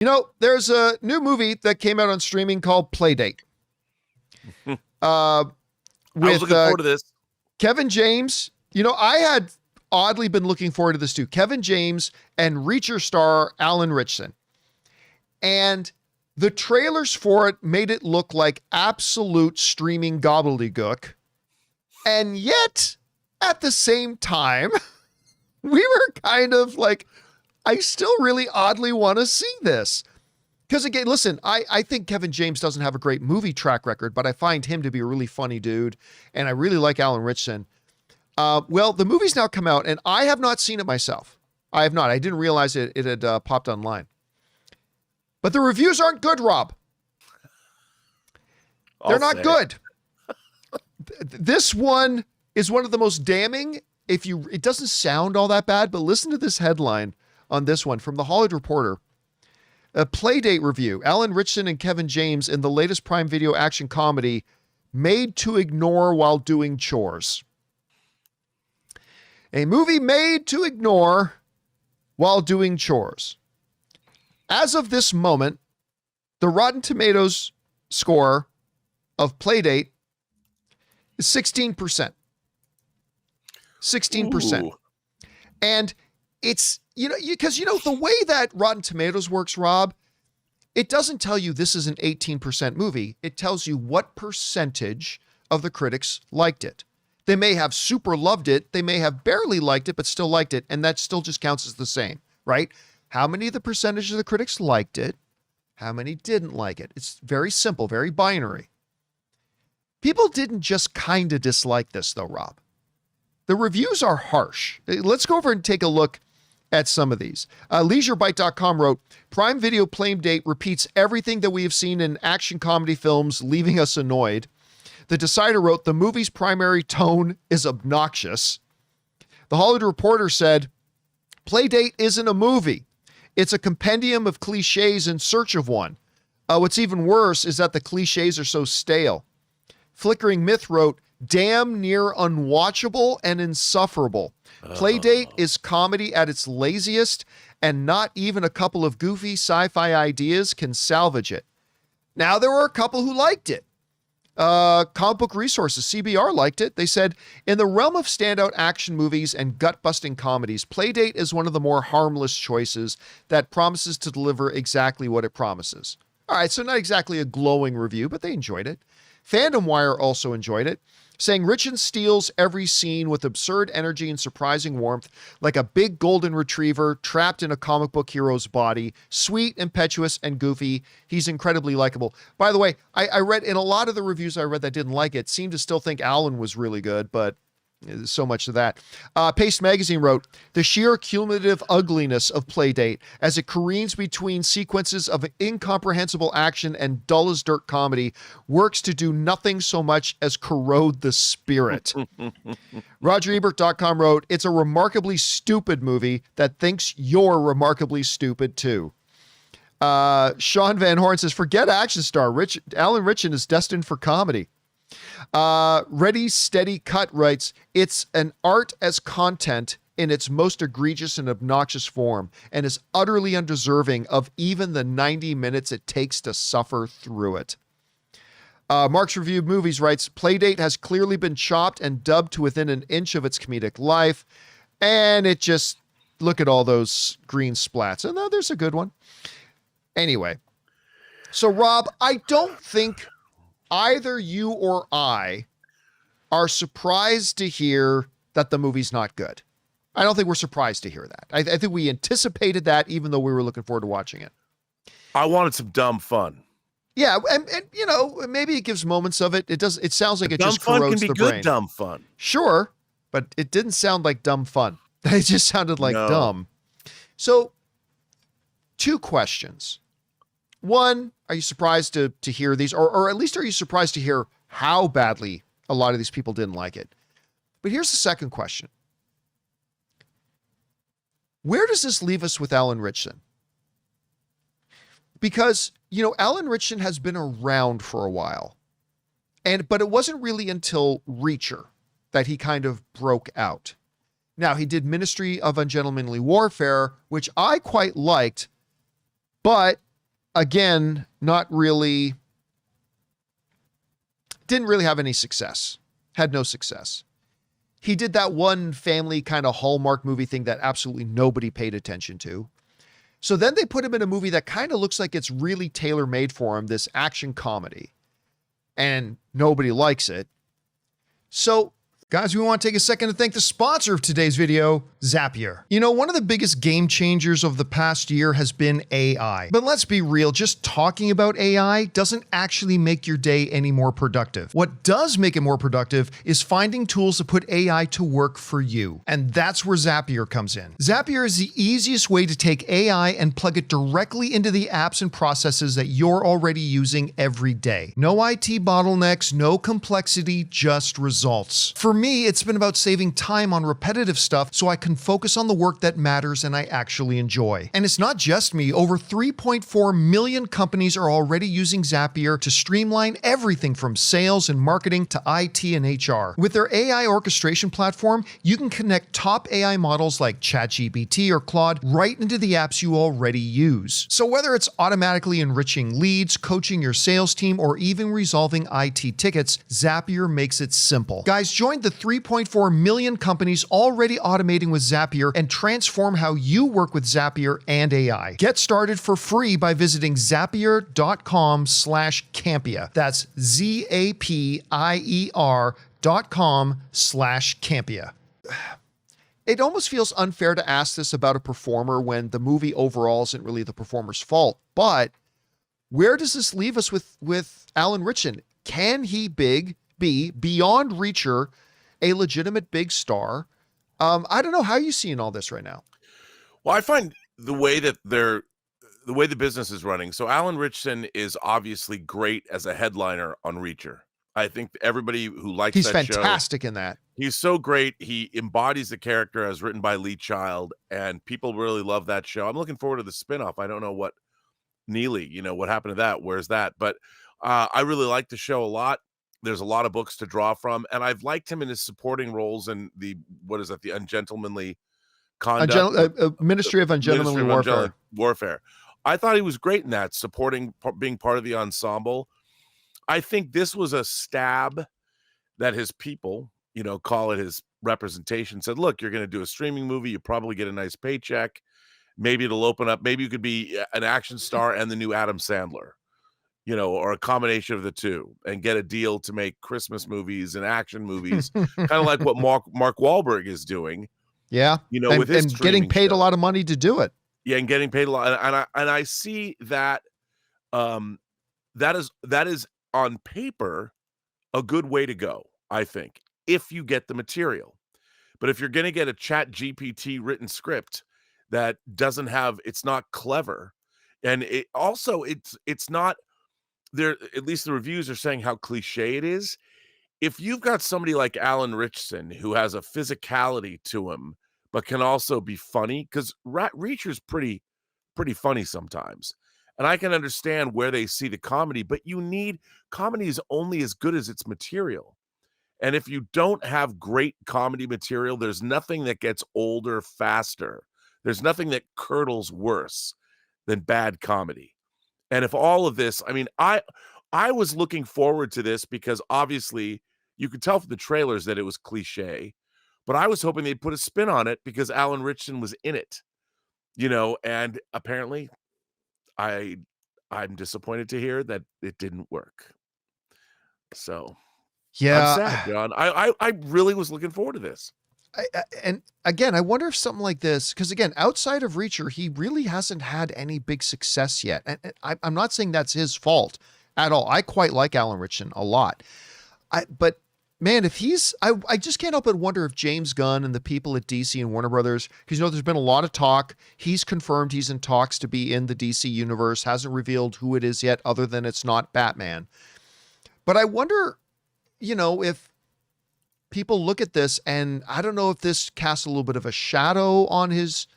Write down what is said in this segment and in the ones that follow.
You know, there's a new movie that came out on streaming called Playdate. I was looking forward to this. Kevin James. You know, I had oddly been looking forward to this too. Kevin James and Reacher star Alan Ritchson. And the trailers for it made it look like absolute streaming gobbledygook. And yet, at the same time, we were kind of like, I still really oddly want to see this. Because again, listen, I think Kevin James doesn't have a great movie track record, but I find him to be a really funny dude. And I really like Alan Ritchson. Well, the movie's now come out, and I have not seen it myself. I have not. I didn't realize it had popped online. But the reviews aren't good, Rob. They're not good. This one is one of the most damning. It doesn't sound all that bad, but listen to this headline on this one from The Hollywood Reporter. A Playdate review. Alan Ritchson and Kevin James in the latest Prime Video action comedy Made to Ignore While Doing Chores. A movie made to ignore while doing chores. As of this moment, the Rotten Tomatoes score of Playdate is 16%. 16%. Ooh. And it's, because the way that Rotten Tomatoes works, Rob, it doesn't tell you this is an 18% movie. It tells you what percentage of the critics liked it. They may have super loved it. They may have barely liked it, but still liked it. And that still just counts as the same, right? How many of the percentage of the critics liked it? How many didn't like it? It's very simple, very binary. People didn't just kind of dislike this though, Rob. The reviews are harsh. Let's go over and take a look at some of these. LeisureBite.com wrote, Prime Video Playdate repeats everything that we have seen in action comedy films, leaving us annoyed. The Decider wrote, the movie's primary tone is obnoxious. The Hollywood Reporter said, Playdate isn't a movie. It's a compendium of cliches in search of one. What's even worse is that the cliches are so stale. Flickering Myth wrote, damn near unwatchable and insufferable. Playdate is comedy at its laziest, and not even a couple of goofy sci-fi ideas can salvage it. Now, there were a couple who liked it. Comic Book Resources, CBR, liked it. They said, in the realm of standout action movies and gut-busting comedies, Playdate is one of the more harmless choices that promises to deliver exactly what it promises. All right, so not exactly a glowing review, but they enjoyed it. Fandom Wire also enjoyed it, saying Ritchson steals every scene with absurd energy and surprising warmth, like a big golden retriever trapped in a comic book hero's body. Sweet, impetuous, and goofy. He's incredibly likable. By the way, I read in a lot of the reviews I read that didn't like it, seemed to still think Alan was really good, but so much of that. Paste Magazine wrote, the sheer cumulative ugliness of Playdate as it careens between sequences of incomprehensible action and dull as dirt comedy works to do nothing so much as corrode the spirit. RogerEbert.com wrote, it's a remarkably stupid movie that thinks you're remarkably stupid too. Sean Van Horn says, forget action star. Alan Ritchson is destined for comedy. Ready Steady Cut writes, it's an art as content in its most egregious and obnoxious form, and is utterly undeserving of even the 90 minutes it takes to suffer through it. Mark's Review of Movies writes, Playdate has clearly been chopped and dubbed to within an inch of its comedic life, and it just, look at all those green splats. And there's a good one. Anyway, so Rob, I don't think either you or I are surprised to hear that the movie's not good. I don't think we're surprised to hear that. I think we anticipated that, even though we were looking forward to watching it. I wanted some dumb fun. Yeah, and maybe it gives moments of it. It sounds like it just corrodes the brain. Dumb fun can be good dumb fun. Sure, but it didn't sound like dumb fun. It just sounded like dumb. So, two questions. One, are you surprised to hear these? Or at least are you surprised to hear how badly a lot of these people didn't like it? But here's the second question. Where does this leave us with Alan Ritchson? Because, Alan Ritchson has been around for a while. But it wasn't really until Reacher that he kind of broke out. Now, he did Ministry of Ungentlemanly Warfare, which I quite liked, but again, didn't really have any success. Had no success. He did that one family kind of Hallmark movie thing that absolutely nobody paid attention to. So then they put him in a movie that kind of looks like it's really tailor-made for him, this action comedy. And nobody likes it. So, guys, we want to take a second to thank the sponsor of today's video, Zapier. You know, one of the biggest game changers of the past year has been AI. But let's be real, just talking about AI doesn't actually make your day any more productive. What does make it more productive is finding tools to put AI to work for you. And that's where Zapier comes in. Zapier is the easiest way to take AI and plug it directly into the apps and processes that you're already using every day. No IT bottlenecks, no complexity, just results. For me, it's been about saving time on repetitive stuff so I can focus on the work that matters and I actually enjoy. And it's not just me. Over 3.4 million companies are already using Zapier to streamline everything from sales and marketing to IT and HR. With their AI orchestration platform, you can connect top AI models like ChatGPT or Claude right into the apps you already use. So whether it's automatically enriching leads, coaching your sales team, or even resolving IT tickets, Zapier makes it simple. Guys, join the 3.4 million companies already automating with Zapier and transform how you work with Zapier and AI. Get started for free by visiting zapier.com/Campea. That's zapier.com/Campea. It almost feels unfair to ask this about a performer when the movie overall isn't really the performer's fault, but where does this leave us with Alan Ritchson? Can he be beyond Reacher a legitimate big star? I don't know. How are you seeing all this right now? Well, I find the way the business is running. So Alan Ritchson is obviously great as a headliner on Reacher. I think everybody who likes He's that show, fantastic in that. he's so great. He embodies the character as written by Lee Child, and people really love that show. I'm looking forward to the spinoff. I don't know what Neely, what happened to that? Where's that? But I really like the show a lot. There's a lot of books to draw from, and I've liked him in his supporting roles in the ungentlemanly conduct, Ministry of Ungentlemanly Warfare. I thought he was great in that, being part of the ensemble. I think this was a stab that his people, call it his representation, said, look, you're going to do a streaming movie. You probably get a nice paycheck. Maybe it'll open up. Maybe you could be an action star and the new Adam Sandler, or a combination of the two, and get a deal to make Christmas movies and action movies, kind of like what Mark Wahlberg is doing. Yeah. With his and getting paid a lot of money to do it. Yeah. And getting paid a lot. And I see that, that is on paper a good way to go, I think, if you get the material. But if you're going to get a ChatGPT written script that it's not clever, and it's not there, at least the reviews are saying how cliche it is. If you've got somebody like Alan Ritchson who has a physicality to him, but can also be funny, because Reacher's pretty funny sometimes. And I can understand where they see the comedy, but comedy is only as good as its material. And if you don't have great comedy material, there's nothing that gets older faster. There's nothing that curdles worse than bad comedy. And if all of this, I was looking forward to this because obviously you could tell from the trailers that it was cliche, but I was hoping they'd put a spin on it because Alan Ritchson was in it, and apparently I'm disappointed to hear that it didn't work. So yeah, I'm sad, John. I really was looking forward to this. And again, I wonder if something like this, because again, outside of Reacher, he really hasn't had any big success yet. And I'm not saying that's his fault at all. I quite like Alan Ritchson a lot. But man, if I just can't help but wonder if James Gunn and the people at DC and Warner Brothers, because there's been a lot of talk. He's confirmed he's in talks to be in the DC universe, hasn't revealed who it is yet, other than it's not Batman. But I wonder, if people look at this, and I don't know if this casts a little bit of a shadow on his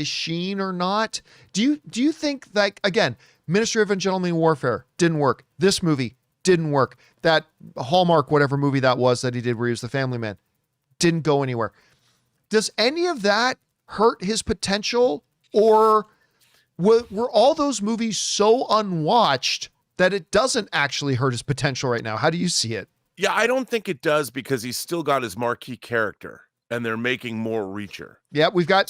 sheen or not. Do you think, like, again, Ministry of Ungentlemanly Warfare didn't work. This movie didn't work. That Hallmark, whatever movie that was that he did where he was the family man, didn't go anywhere. Does any of that hurt his potential, or were all those movies so unwatched that it doesn't actually hurt his potential right now? How do you see it? Yeah, I don't think it does because he's still got his marquee character and they're making more Reacher. Yeah, we got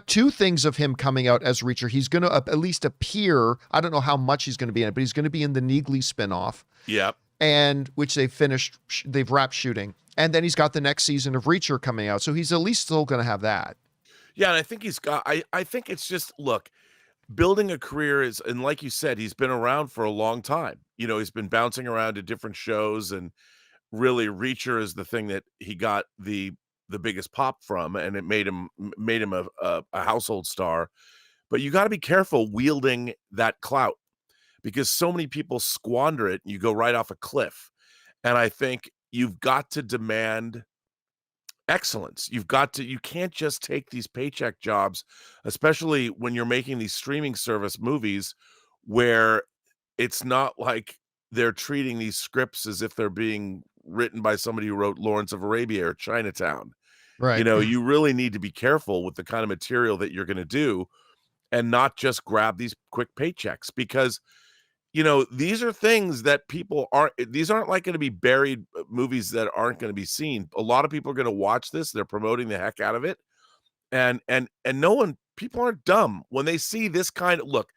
two things of him coming out as Reacher. He's going to at least appear. I don't know how much he's going to be in it, but he's going to be in the Neegly spinoff. Yep. And which they've wrapped shooting. And then he's got the next season of Reacher coming out. So he's at least still going to have that. Yeah, and I think I think it's just, look, building a career is, and like you said, he's been around for a long time. He's been bouncing around to different shows, and really Reacher is the thing that he got the biggest pop from, and it made him a household star. But you got to be careful wielding that clout because so many people squander it and you go right off a cliff. And I think you've got to demand excellence. You can't just take these paycheck jobs, especially when you're making these streaming service movies where it's not like they're treating these scripts as if they're being written by somebody who wrote Lawrence of Arabia or Chinatown. Right. You really need to be careful with the kind of material that you're going to do and not just grab these quick paychecks because these are things that these aren't like going to be buried movies that aren't going to be seen. A lot of people are going to watch this. They're promoting the heck out of it. And people aren't dumb when they see this kind of look.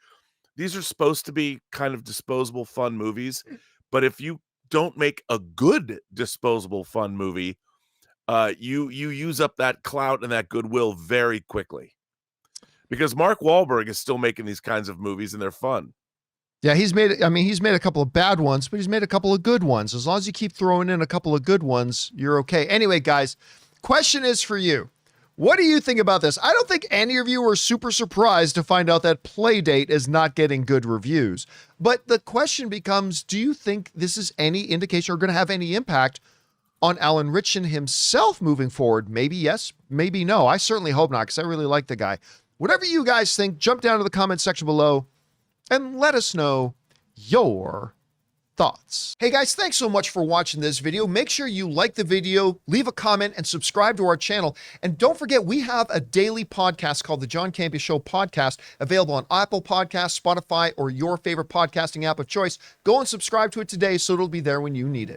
These are supposed to be kind of disposable fun movies, but if you don't make a good disposable fun movie, you use up that clout and that goodwill very quickly. Because Mark Wahlberg is still making these kinds of movies and they're fun. Yeah, he's made a couple of bad ones, but he's made a couple of good ones. As long as you keep throwing in a couple of good ones, you're okay. Anyway, guys, question is for you. What do you think about this? I don't think any of you are super surprised to find out that Playdate is not getting good reviews. But the question becomes, do you think this is any indication or going to have any impact on Alan Ritchson himself moving forward? Maybe yes, maybe no. I certainly hope not because I really like the guy. Whatever you guys think, jump down to the comment section below and let us know your thoughts. Hey guys, thanks so much for watching this video. Make sure you like the video, leave a comment, and subscribe to our channel. And don't forget, we have a daily podcast called the John Campea Show podcast, available on Apple Podcasts, Spotify, or your favorite podcasting app of choice. Go and subscribe to it today so it'll be there when you need it.